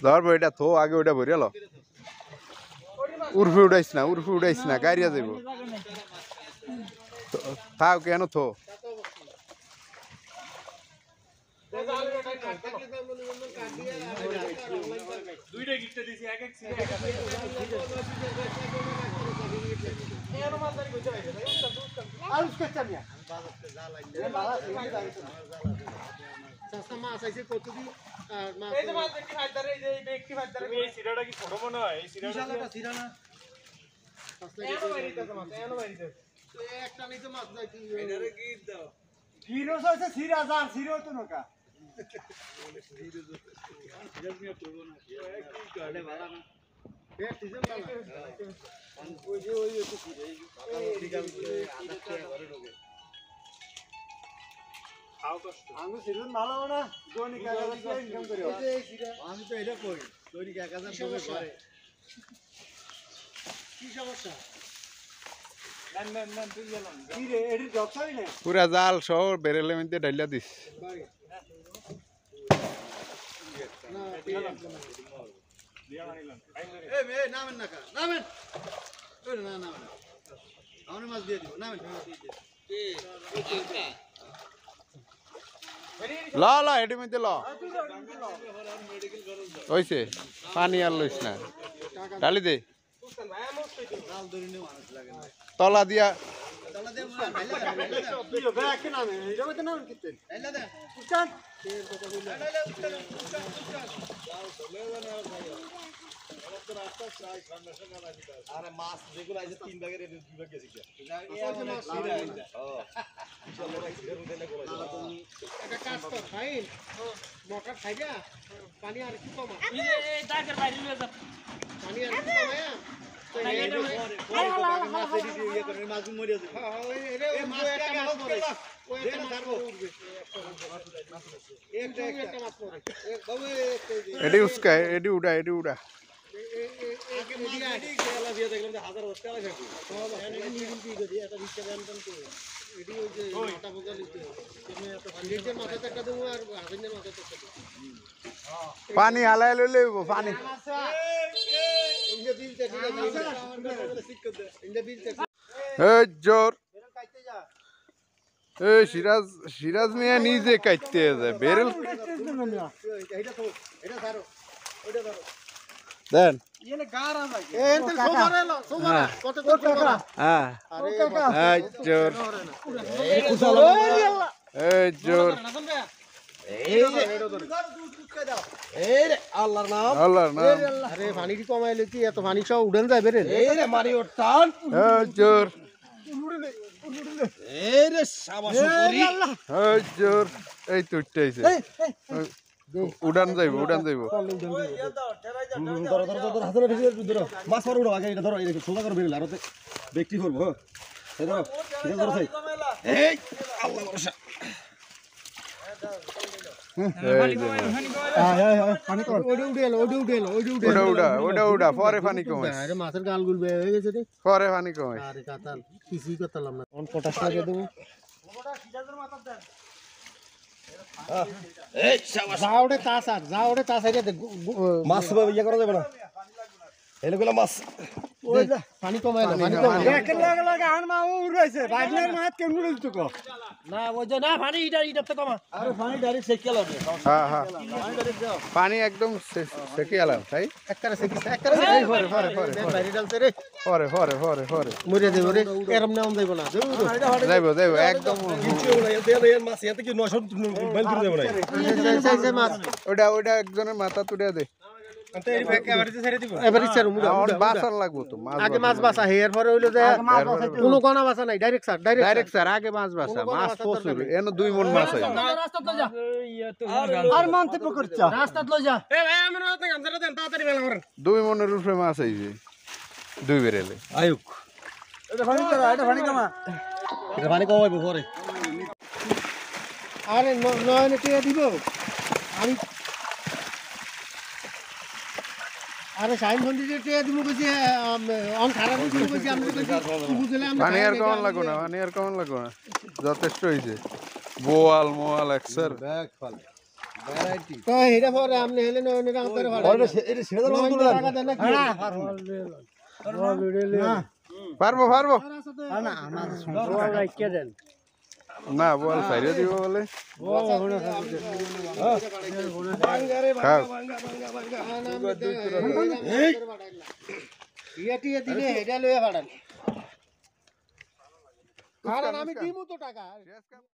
ধরবো এটা থো আগে ওটা ভরে লো উর্ফে উঠাইস না গাড়িয়া যাইব থাক কেন থো দুইটা গিফট দিছি এক এক সিরিজ আর उसका চামিয়া সস্তা মাছ আইছে কতদি আর মাছ এই যে মাছ দেখি ফাইদারে এই যে ব্যক্তি ফাইদারে এই সিরাটা কি ছোট মনে হয় এই সিরাটা সিরানা সস্তা এনো বাইরিতে মাছ এনো বাইরিতে তো একটা নাই তো মাছ নাই কি এটারে কি দাও হিরো হইছে সিরা জান সিরো তো নকা আমি সিজন ভালো না দৈনিক 1000 ইনকাম করি আমি তো এটা কই দৈনিক 1000 টাকা করে কি সমস্যা না তুই গেলাম কি রে এডি জব চাই না পুরা জাল সহ বেরেলে মধ্যে ঢাইলা দিস না এ মে নামেন না কা নামেন ওই না নামেন আমি মাছ দিয়ে দিব নামেন ল ল এটি মধ্যে ল হইছে পানি আর লইস না ঢালি দে জাল ধরে নিয়ে মানুষ লাগে না তলা দিয়া তাহলে দে ভাইলা ব্যাগ কে নামে এটা মত নাম কিতে ভাইলা দে উস্তাদ এর কথা বলি ভাইলা উস্তাদ আরে মাছ যেগুলো আইছে তিন ভাগের দুই ভাগ গেছে কি এটা কাজ কর ফাইন মকা খাইবা পানি আর কি কমা এই টাকার বাইরে লয়ে যা পানি আর কি কমায়া এটি উস্কায় এটি উড়া পানি হালাই লইলে পানি এই জোর এই সিরাজ মিয়া নিজে কাটতে যায় বেরেল দেন এই জোর এই জোর আল্লাহর নাম আরে পানি কি কমাইলে কি এত পানি সব উড়ান যাবে রে এই রে মারি ওটান এই জোর এই রে শাবাশ করি এই জোর এই তো উঠতেছে উড়ান যাইব ধরো হাতে ধরো মাছ মারো উড়ো আগে এটা ধরো এই সোজা করে বেরিয়ে আর ব্যক্তি করবো এই ধরো ঠিক ধরো ভাই এই আল্লাহ ভরসা পানি কর ওটা পরে পানি কমাই আরে মাছের গাল গুল বের হয়ে গেছে রে পরে পানি কমাই আরে কাতাল কিছুই করতাম না কোন পটাশ লাগিয়ে দেবো এই যাওড়ে তাস আইরে মাছ ইয়া করা যাবে না এগুলা মাছ ওই পানি কমাইলা একের লাগে আন মা উড়াইছে বাইরের মাছ কেমন উড়াইছ তো না ওই যে না পানি ইটা তো কমা আরে পানি ডাইরেক্ট সেকে লাও হ্যাঁ পানি ডাইরেক্ট দাও পানি একদম সেকে আলাম তাই একবারে পরে বাইরে ডালতে রে পরে মরে দেব রে এরম নাম যাইব না যাইব একদম মাছ এত কি 900 বাইল করে যাব না মাছ ওটা একজনের মাথা তুলে দে বাসার লাগবো তো আগে মাছ বাসা হেয়ার পরে হইলো যে কোনো কোনা বাসা নাই ডাইরেক্ট স্যার আগে মাছ বাসা মাছ প্রচুর এনে 2 মণ মাছ হয় রাস্তা লই যা আর মন্তব্য করছ রাস্তা লই যা এ ভাই আমরা না গামছাটা দেন তাড়াতাড়ি বেলা করেন 2 মণের উপরে মাছ আইছে 2 বেরেলে আয়ুক এটা পানি কমা এটা পানি কমাইবো পরে আরে নয়নে টিয়া দিব আমি আরে সাইন ফন্ডিতে টিয়া দিব কইছি অন খারাপ দিব কইছি আমরা কইছি বুঝলে আমরা পানি আর কমন লাগো না যথেষ্ট হইছে বোয়াল মোয়াল একসার তো হেরে পরে আপনি হেলে নয় টাকা করে ভাড়া এটা ছেড়ে দাও টাকা দেন না কি পারবো পারবো না আমার সমস্যা রাইকে দেন না বোয়াল সাইরে দিব বলে খাও ইয়াটি দিলে হেডা লয়ে ভাড়া আমি দিমু তো টাকা